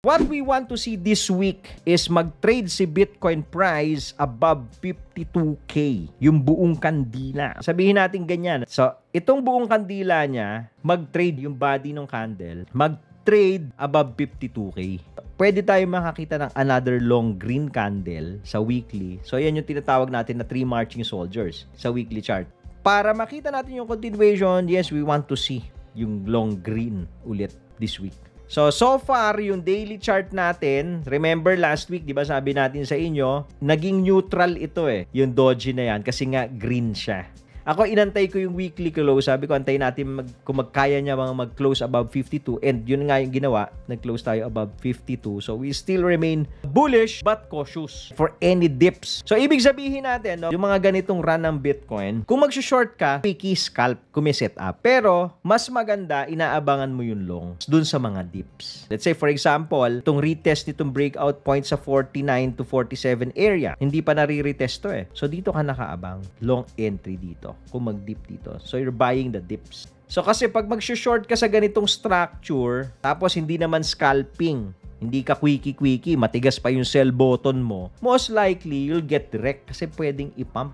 What we want to see this week is mag-trade si Bitcoin price above 52K, yung buong kandila. Sabihin natin ganyan. So, itong buong kandila niya, mag-trade yung body ng candle, mag-trade above 52K. Pwede tayo makakita ng another long green candle sa weekly. So, yan yung tinatawag natin na 3 marching soldiers sa weekly chart. Para makita natin yung continuation, yes, we want to see yung long green ulit this week. So far, yung daily chart natin, remember last week, di ba sabi natin sa inyo, naging neutral ito yung doji na yan kasi nga green siya. Ako, inantay ko yung weekly close. Sabi ko, antayin natin kung magkaya niya mag-close above 52. And yun nga yung ginawa. Nag-close tayo above 52. So, we still remain bullish but cautious for any dips. So, ibig sabihin natin, yung mga ganitong run ng Bitcoin, kung mag-short ka, picky scalp kung may setup. Pero, mas maganda, inaabangan mo yung long dun sa mga dips. Let's say, for example, itong retest nitong breakout point sa 49 to 47 area. Hindi pa nare-retest to So, dito ka nakaabang. Long entry dito. Kung mag-dip dito. So, you're buying the dips. So, kasi pag mag-short ka sa ganitong structure, tapos hindi naman scalping, hindi ka quickie-quickie, matigas pa yung sell button mo, most likely, you'll get direct kasi pwedeng i-pump